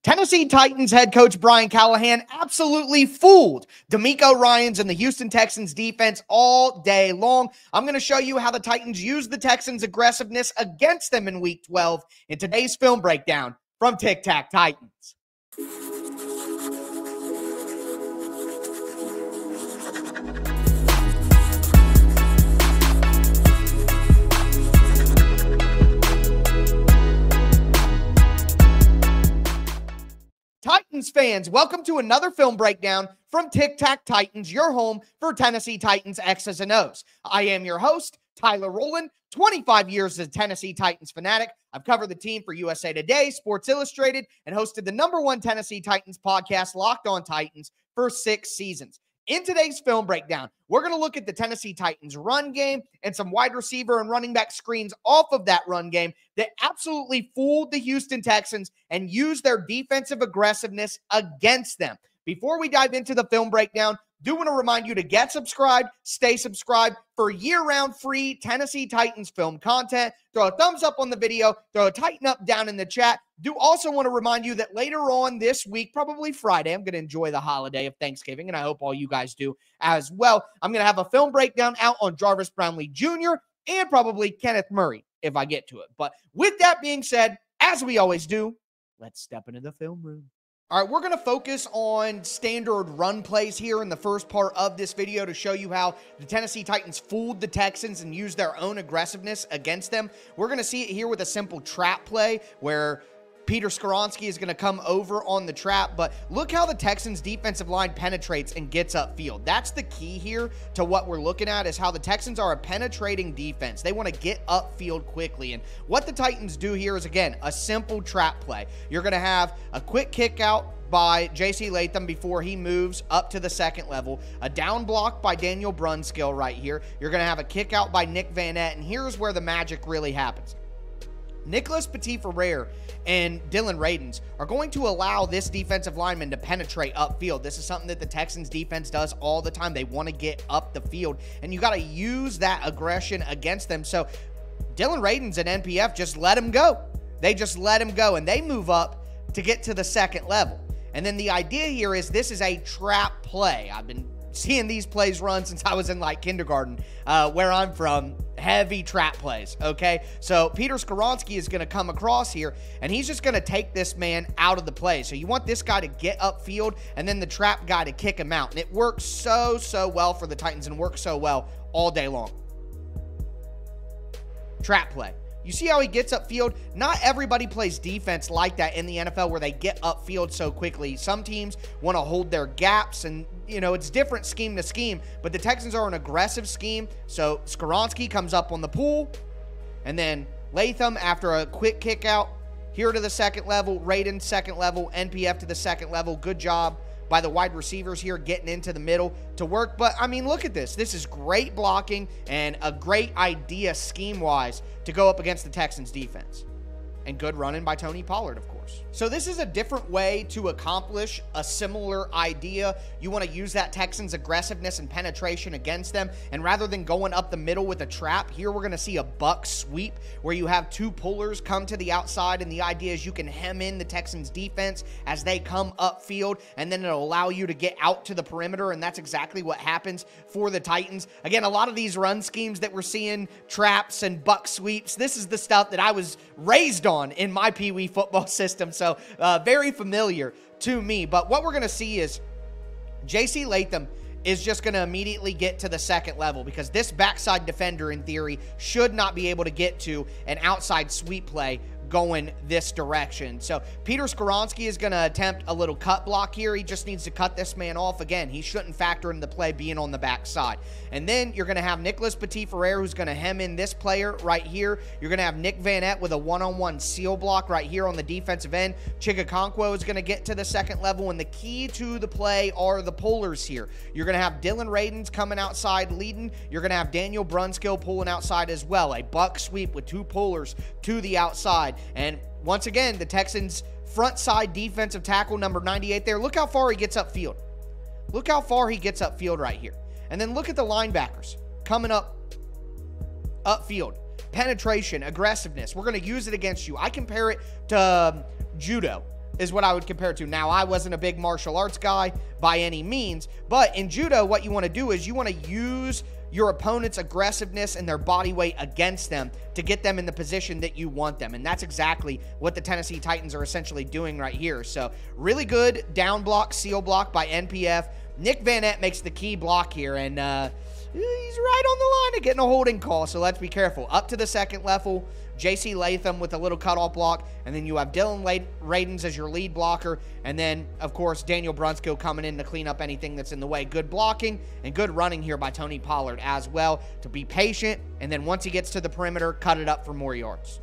Tennessee Titans head coach Brian Callahan absolutely fooled Demeco Ryans and the Houston Texans defense all day long. I'm going to show you how the Titans used the Texans' aggressiveness against them in Week 12 in today's film breakdown from Tic Tac Titans. Titans fans, welcome to another film breakdown from Tic Tac Titans, your home for Tennessee Titans X's and O's. I am your host, Tyler Rowland, 25 years as a Tennessee Titans fanatic. I've covered the team for USA Today, Sports Illustrated, and hosted the #1 Tennessee Titans podcast, Locked On Titans, for 6 seasons. In today's film breakdown, we're going to look at the Tennessee Titans run game and some wide receiver and running back screens off of that run game that absolutely fooled the Houston Texans and used their defensive aggressiveness against them. Before we dive into the film breakdown, do want to remind you to get subscribed, stay subscribed for year-round free Tennessee Titans film content. Throw a thumbs up on the video, throw a tighten up down in the chat. Do also want to remind you that later on this week, probably Friday, I'm going to enjoy the holiday of Thanksgiving, and I hope all you guys do as well. I'm going to have a film breakdown out on Jarvis Brownlee Jr. and probably Kenneth Murray if I get to it. But with that being said, as we always do, let's step into the film room. All right, we're going to focus on standard run plays here in the first part of this video to show you how the Tennessee Titans fooled the Texans and used their own aggressiveness against them. We're going to see it here with a simple trap play where Peter Skoronski is going to come over on the trap, but look how the Texans defensive line penetrates and gets upfield. That's the key here to what we're looking at, is how the Texans are a penetrating defense. They want to get upfield quickly, and what the Titans do here is, again, a simple trap play. You're going to have a quick kick out by J.C. Latham before he moves up to the second level. A down block by Daniel Brunskill right here. You're going to have a kick out by Nick Vanette, and here's where the magic really happens. Nicholas Petit-Frere and Dylan Radins are going to allow this defensive lineman to penetrate upfield. This is something that the Texans defense does all the time. They want to get up the field, and you got to use that aggression against them. So Dylan Radins and NPF just let him go. They just let him go, and they move up to get to the second level. And then the idea here is this is a trap play. I've been seeing these plays run since I was in like kindergarten, where I'm from. Heavy trap plays, okay? So Peter Skoronski is going to come across here, and he's just going to take this man out of the play. So you want this guy to get upfield and then the trap guy to kick him out. And it works so well for the Titans and works so well all day long. Trap play. You see how he gets upfield? Not everybody plays defense like that in the NFL where they get upfield so quickly. Some teams want to hold their gaps, and, you know, it's different scheme to scheme, but the Texans are an aggressive scheme. So Skoronski comes up on the pool, and then Latham, after a quick kick out, here to the second level, Radin second level, NPF to the second level. Good job by the wide receivers here getting into the middle to work. But, I mean, look at this. This is great blocking and a great idea scheme-wise to go up against the Texans defense. And good running by Tony Pollard, of course. So this is a different way to accomplish a similar idea. You want to use that Texans aggressiveness and penetration against them. And rather than going up the middle with a trap, here we're going to see a buck sweep where you have two pullers come to the outside. And the idea is you can hem in the Texans defense as they come upfield. And then it'll allow you to get out to the perimeter. And that's exactly what happens for the Titans. Again, a lot of these run schemes that we're seeing, traps and buck sweeps, this is the stuff that I was raised on in my Pee Wee football system, so very familiar to me. But what we're going to see is J.C. Latham is just going to immediately get to the second level because this backside defender, in theory, should not be able to get to an outside sweep play going this direction. So Peter Skoronski is going to attempt a little cut block here. He just needs to cut this man off. Again, he shouldn't factor in the play being on the backside. And then you're going to have Nicholas Petit-Frere who's going to hem in this player right here. You're going to have Nick Vanette with a one-on-one seal block right here on the defensive end. Chigakonkwo is going to get to the second level, and the key to the play are the pullers here. You're going to have Dylan Radins coming outside leading. You're going to have Daniel Brunskill pulling outside as well. A buck sweep with two pullers to the outside. And once again, the Texans' front side defensive tackle, number 98 there. Look how far he gets upfield. Look how far he gets upfield right here. And then look at the linebackers coming up upfield. Penetration, aggressiveness. We're going to use it against you. I compare it to judo. is what I would compare it to. Now, I wasn't a big martial arts guy by any means, but in judo, what you want to do is you want to use your opponent's aggressiveness and their body weight against them to get them in the position that you want them. And that's exactly what the Tennessee Titans are essentially doing right here. So really good down block, seal block by NPF. Nick Van Etten makes the key block here, and he's right on the line of getting a holding call, so let's be careful. Up to the second level, J.C. Latham with a little cutoff block, and then you have Dylan Radens as your lead blocker, and then, of course, Daniel Brunskill coming in to clean up anything that's in the way. Good blocking and good running here by Tony Pollard as well to be patient, and then once he gets to the perimeter, cut it up for more yards.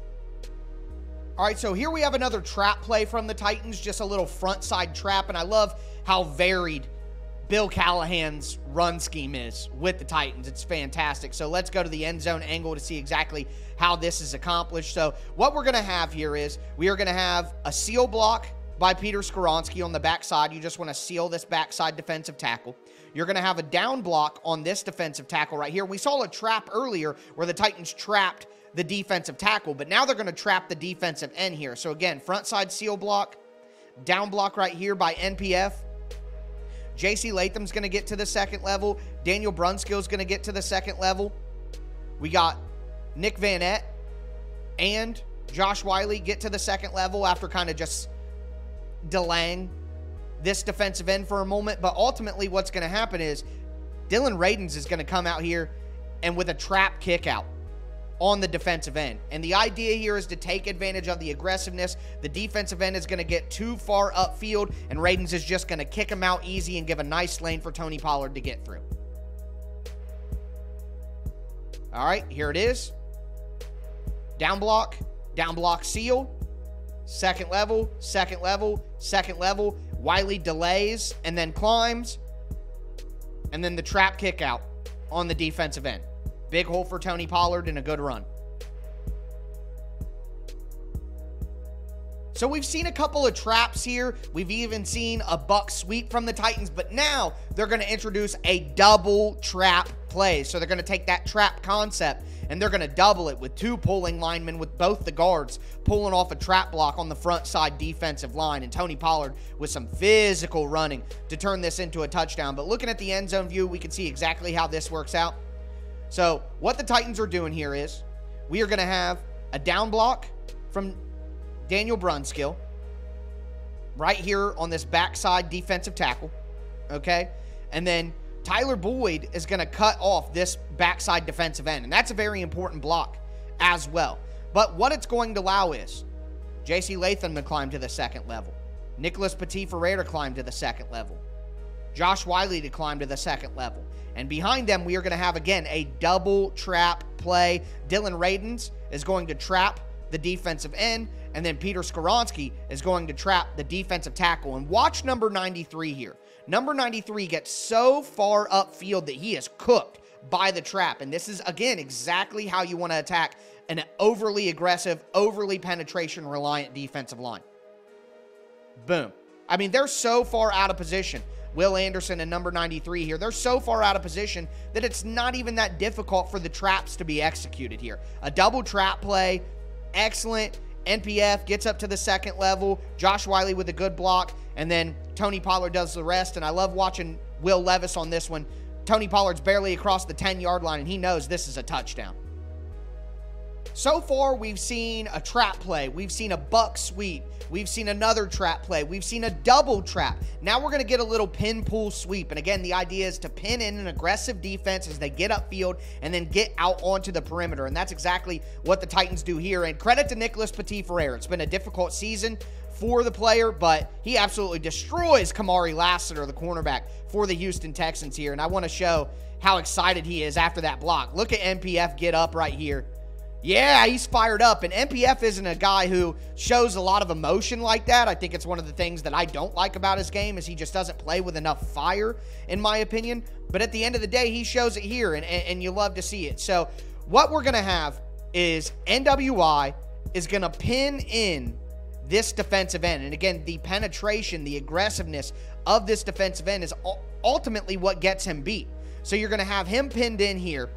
All right, so here we have another trap play from the Titans, just a little front side trap, and I love how varied Bill Callahan's run scheme is with the Titans. It's fantastic. So let's go to the end zone angle to see exactly how this is accomplished. So what we're going to have here is we are going to have a seal block by Peter Skoronski on the backside. You just want to seal this backside defensive tackle. You're going to have a down block on this defensive tackle right here. We saw a trap earlier where the Titans trapped the defensive tackle, but now they're going to trap the defensive end here. So again, front side seal block, down block right here by NPF. J.C. Latham's going to get to the second level. Daniel Brunskill's going to get to the second level. We got Nick Van Etten and Josh Wiley get to the second level after kind of just delaying this defensive end for a moment. But ultimately what's going to happen is Dylan Radens is going to come out here and with a trap kick out on the defensive end. And the idea here is to take advantage of the aggressiveness. The defensive end is going to get too far upfield, and Radens is just going to kick him out easy and give a nice lane for Tony Pollard to get through. All right, here it is. Down block, seal. Second level, second level, second level. Wiley delays and then climbs. And then the trap kick out on the defensive end. Big hole for Tony Pollard and a good run. So we've seen a couple of traps here. We've even seen a buck sweep from the Titans, but now they're going to introduce a double trap play. So they're going to take that trap concept and they're going to double it with two pulling linemen with both the guards pulling off a trap block on the front side defensive line, and Tony Pollard with some physical running to turn this into a touchdown. But looking at the end zone view, we can see exactly how this works out. So what the Titans are doing here is we are going to have a down block from Daniel Brunskill right here on this backside defensive tackle, okay? And then Tyler Boyd is going to cut off this backside defensive end, and that's a very important block as well. But what it's going to allow is J.C. Latham to climb to the second level, Nicholas Petit-Ferrer to climb to the second level, Josh Wiley to climb to the second level. And behind them, we are going to have, again, a double trap play. Dylan Radens is going to trap the defensive end, and then Peter Skoronski is going to trap the defensive tackle. And watch number 93 here. Number 93 gets so far upfield that he is cooked by the trap. And this is, again, exactly how you want to attack an overly aggressive, overly penetration-reliant defensive line. Boom. I mean, they're so far out of position. Will Anderson and number 93 here, they're so far out of position that it's not even that difficult for the traps to be executed here. A double trap play, excellent. NPF gets up to the second level. Josh Wiley with a good block, and then Tony Pollard does the rest. And I love watching Will Levis on this one. Tony Pollard's barely across the 10-yard line, and he knows this is a touchdown. So far, we've seen a trap play. We've seen a buck sweep. We've seen another trap play. We've seen a double trap. Now we're going to get a little pin pull sweep. And again, the idea is to pin in an aggressive defense as they get upfield and then get out onto the perimeter. And that's exactly what the Titans do here. And credit to Nicholas Petit-Ferrer. It's been a difficult season for the player, but he absolutely destroys Kamari Lassiter, the cornerback for the Houston Texans here. And I want to show how excited he is after that block. Look at NPF get up right here. Yeah, he's fired up, and NPF isn't a guy who shows a lot of emotion like that. I think it's one of the things that I don't like about his game is he just doesn't play with enough fire, in my opinion. But at the end of the day, he shows it here, and you love to see it. So what we're going to have is NWI is going to pin in this defensive end. And again, the penetration, the aggressiveness of this defensive end is ultimately what gets him beat. So you're going to have him pinned in here.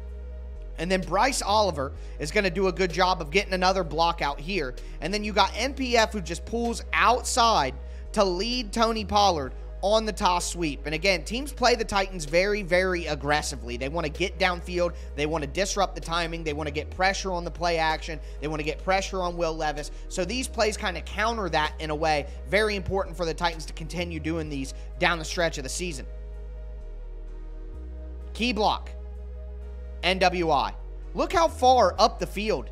And then Bryce Oliver is going to do a good job of getting another block out here. And then you got NPF who just pulls outside to lead Tony Pollard on the toss sweep. And again, teams play the Titans very, very aggressively. They want to get downfield. They want to disrupt the timing. They want to get pressure on the play action. They want to get pressure on Will Levis. So these plays kind of counter that in a way. Very important for the Titans to continue doing these down the stretch of the season. Key block. NWI. Look how far up the field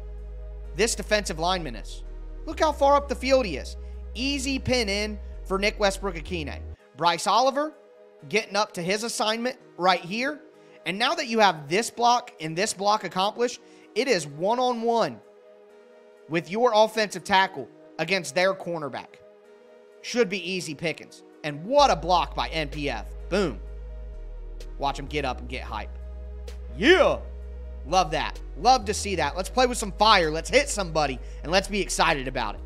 this defensive lineman is. Look how far up the field he is. Easy pin in for Nick Westbrook-Akine. Bryce Oliver getting up to his assignment right here. And now that you have this block and this block accomplished, it is one-on-one with your offensive tackle against their cornerback. Should be easy pickings. And what a block by NPF. Boom. Watch him get up and get hype. Yeah. Love that. Love to see that. Let's play with some fire. Let's hit somebody, and let's be excited about it.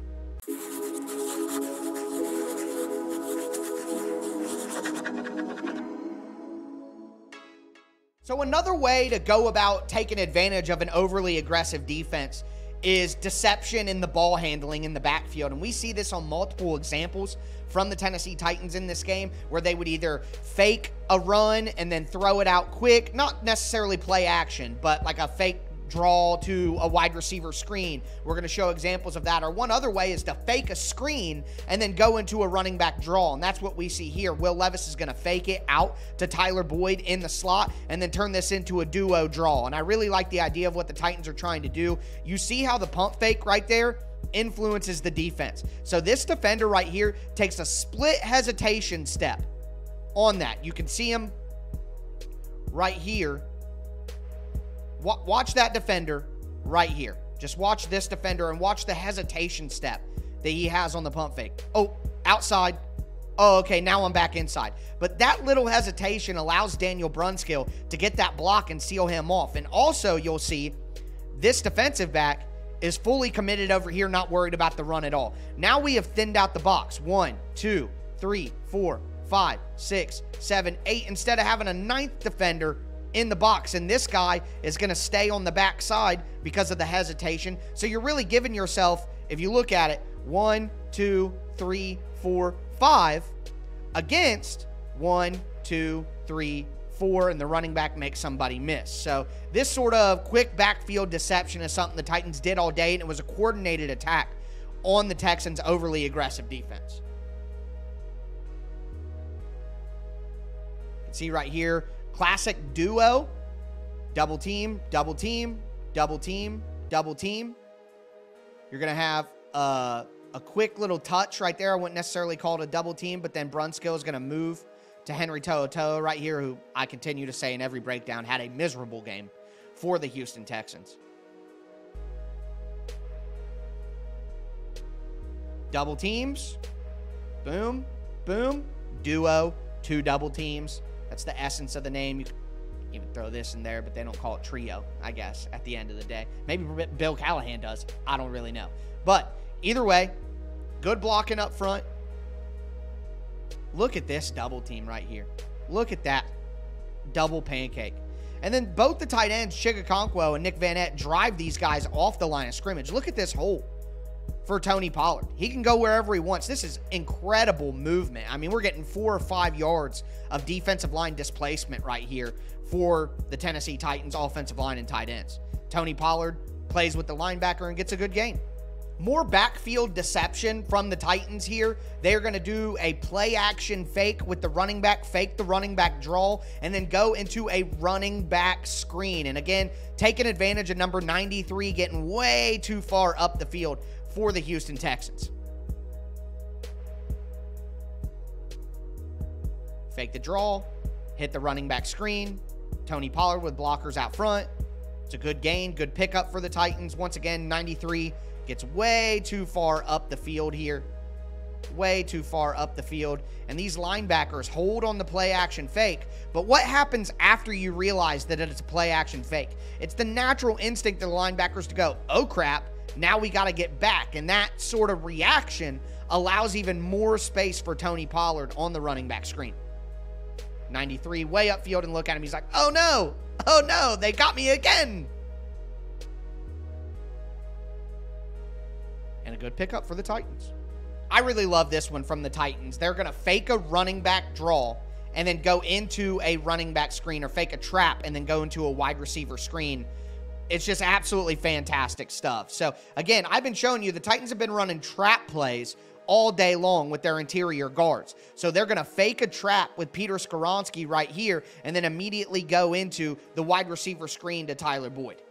So another way to go about taking advantage of an overly aggressive defense is deception in the ball handling in the backfield. And we see this on multiple examples from the Tennessee Titans in this game, where they would either fake a run and then throw it out quick, not necessarily play action, but like a fake draw to a wide receiver screen. We're going to show examples of that. Or one other way is to fake a screen and then go into a running back draw. And that's what we see here. Will Levis is going to fake it out to Tyler Boyd in the slot and then turn this into a duo draw. And I really like the idea of what the Titans are trying to do. You see how the pump fake right there influences the defense. So this defender right here takes a split hesitation step on that. You can see him right here. Watch that defender right here. Just watch this defender and watch the hesitation step that he has on the pump fake. Oh, outside. Oh, okay, now I'm back inside. But that little hesitation allows Daniel Brunskill to get that block and seal him off. And also, you'll see this defensive back is fully committed over here, not worried about the run at all. Now we have thinned out the box. 1, 2, 3, 4, 5, 6, 7, 8. Instead of having a ninth defender in the box, and this guy is going to stay on the backside because of the hesitation. So you're really giving yourself, if you look at it, 1, 2, 3, 4, 5 against 1, 2, 3, 4, and the running back makes somebody miss. So this sort of quick backfield deception is something the Titans did all day, and it was a coordinated attack on the Texans' overly aggressive defense. You can see right here, classic duo, double team, double team, double team, double team. You're going to have a quick little touch right there. I wouldn't necessarily call it a double team, but then Brunskill is going to move to Henry To'oTo'o right here, who I continue to say in every breakdown had a miserable game for the Houston Texans. Double teams. Boom, boom. Duo, 2 double teams. That's the essence of the name. You can even throw this in there, but they don't call it trio, I guess, at the end of the day. Maybe Bill Callahan does. I don't really know. But either way, good blocking up front. Look at this double team right here. Look at that double pancake. And then both the tight ends, Chigakonkwo and Nick Van Nett, drive these guys off the line of scrimmage. Look at this hole for Tony Pollard. He can go wherever he wants. This is incredible movement. I mean, we're getting 4 or 5 yards of defensive line displacement right here for the Tennessee Titans offensive line and tight ends. Tony Pollard plays with the linebacker and gets a good gain. More backfield deception from the Titans here. They're going to do a play action fake with the running back, fake the running back draw, and then go into a running back screen. And again, taking advantage of number 93 getting way too far up the field for the Houston Texans. Fake the draw, hit the running back screen. Tony Pollard with blockers out front. It's a good gain, good pickup for the Titans. Once again, 93 gets way too far up the field here. Way too far up the field. And these linebackers hold on the play action fake. But what happens after you realize that it's a play action fake? It's the natural instinct of the linebackers to go, oh crap, now we got to get back. And that sort of reaction allows even more space for Tony Pollard on the running back screen. 93 way upfield, and look at him. He's like, oh no, they got me again. And a good pickup for the Titans. I really love this one from the Titans. They're going to fake a running back draw and then go into a running back screen, or fake a trap and then go into a wide receiver screen. It's just absolutely fantastic stuff. So, again, I've been showing you the Titans have been running trap plays all day long with their interior guards. So they're going to fake a trap with Peter Skoronski right here and then immediately go into the wide receiver screen to Tyler Boyd.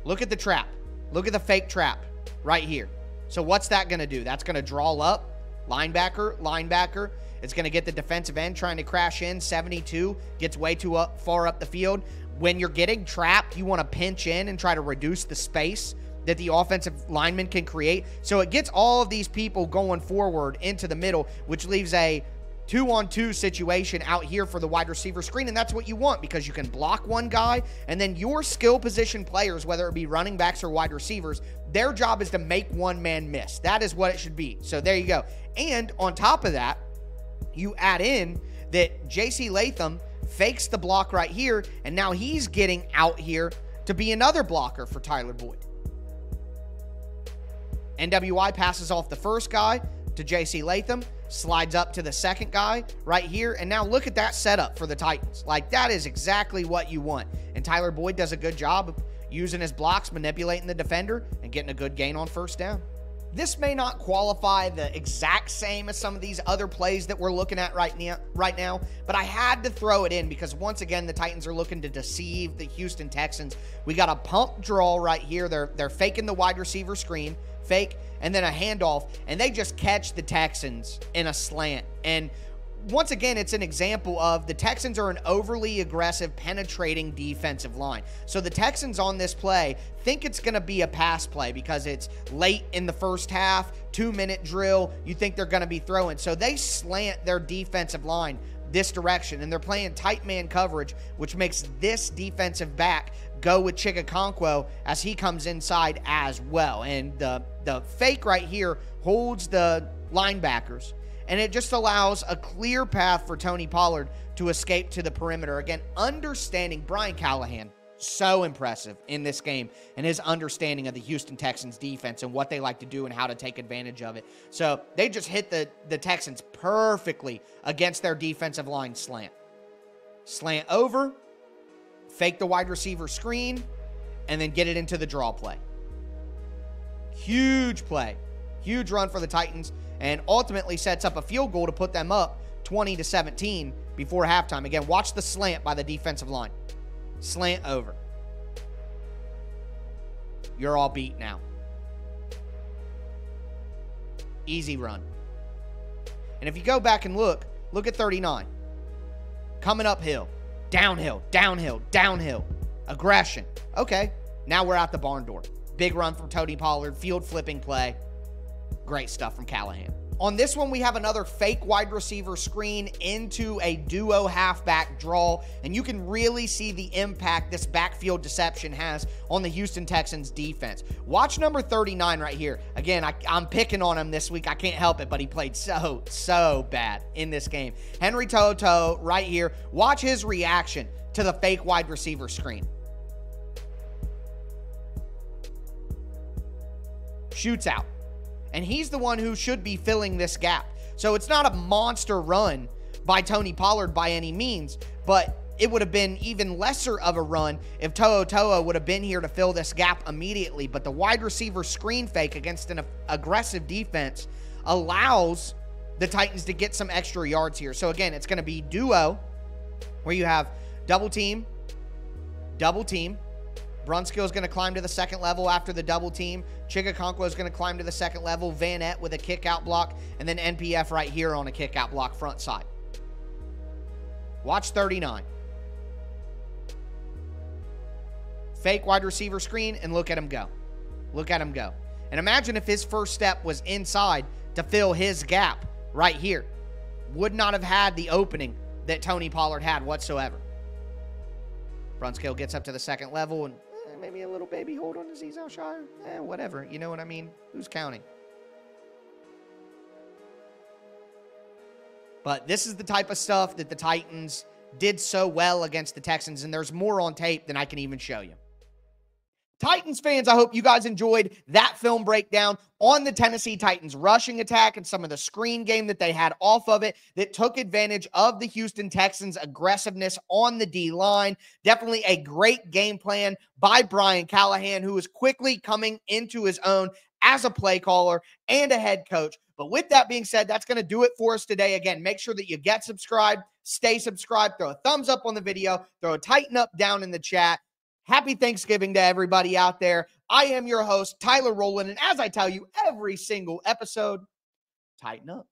Look at the trap. Look at the fake trap right here. So what's that going to do? That's going to draw up linebacker, linebacker. It's going to get the defensive end trying to crash in. 72 gets way too far up the field. When you're getting trapped, you want to pinch in and try to reduce the space that the offensive lineman can create. So it gets all of these people going forward into the middle, which leaves a 2-on-2 situation out here for the wide receiver screen. And that's what you want, because you can block one guy, and then your skill position players, whether it be running backs or wide receivers, their job is to make one man miss. That is what it should be. So there you go. And on top of that, you add in that J.C. Latham fakes the block right here, and now he's getting out here to be another blocker for Tyler Boyd. NWI passes off the first guy to J.C. Latham, slides up to the second guy right here, and now look at that setup for the Titans. Like, that is exactly what you want. And Tyler Boyd does a good job of using his blocks, manipulating the defender, and getting a good gain on first down. This may not qualify the exact same as some of these other plays that we're looking at right now, but I had to throw it in because, once again, the Titans are looking to deceive the Houston Texans. We got a pump draw right here. They're faking the wide receiver screen, fake, and then a handoff, and they just catch the Texans in a slant. And once again, it's an example of the Texans are an overly aggressive, penetrating defensive line. So the Texans on this play think it's going to be a pass play because it's late in the first half, 2-minute drill. You think they're going to be throwing. So they slant their defensive line this direction, and they're playing tight man coverage, which makes this defensive back go with Chigakonkwo as he comes inside as well. And the fake right here holds the linebackers, and it just allows a clear path for Tony Pollard to escape to the perimeter. Again, understanding Brian Callahan, so impressive in this game, and his understanding of the Houston Texans defense and what they like to do and how to take advantage of it. So they just hit the Texans perfectly against their defensive line slant. Slant over, fake the wide receiver screen, and then get it into the draw play. Huge play. Huge run for the Titans, and ultimately sets up a field goal to put them up 20-17 before halftime. Again, watch the slant by the defensive line. Slant over. You're all beat now. Easy run. And if you go back and look at 39. Coming uphill. Downhill, downhill, downhill. Aggression. Okay, now we're out the barn door. Big run from Tony Pollard. Field flipping play. Great stuff from Callahan. On this one, we have another fake wide receiver screen into a duo halfback draw, and you can really see the impact this backfield deception has on the Houston Texans defense. Watch number 39 right here. Again, I'm picking on him this week. I can't help it, but he played so bad in this game. Henry Toto right here. Watch his reaction to the fake wide receiver screen. Shoots out. And he's the one who should be filling this gap. So it's not a monster run by Tony Pollard by any means, but it would have been even lesser of a run if To'o would have been here to fill this gap immediately. But the wide receiver screen fake against an aggressive defense allows the Titans to get some extra yards here. So again, it's going to be duo, where you have double team. Brunskill is going to climb to the second level after the double team. Chigakonkwo is going to climb to the second level. Vanette with a kick out block. And then NPF right here on a kick out block front side. Watch 39. Fake wide receiver screen, and look at him go. Look at him go. And imagine if his first step was inside to fill his gap right here. Would not have had the opening that Tony Pollard had whatsoever. Brunskill gets up to the second level, and maybe a little baby hold on Azeez Al-Shire. Whatever. You know what I mean? Who's counting? But this is the type of stuff that the Titans did so well against the Texans, and there's more on tape than I can even show you. Titans fans, I hope you guys enjoyed that film breakdown on the Tennessee Titans rushing attack and some of the screen game that they had off of it that took advantage of the Houston Texans' aggressiveness on the D-line. Definitely a great game plan by Brian Callahan, who is quickly coming into his own as a play caller and a head coach. But with that being said, that's going to do it for us today. Again, make sure that you get subscribed, stay subscribed, throw a thumbs up on the video, throw a tighten up down in the chat. Happy Thanksgiving to everybody out there. I am your host, Tyler Rowland, and as I tell you every single episode, tighten up.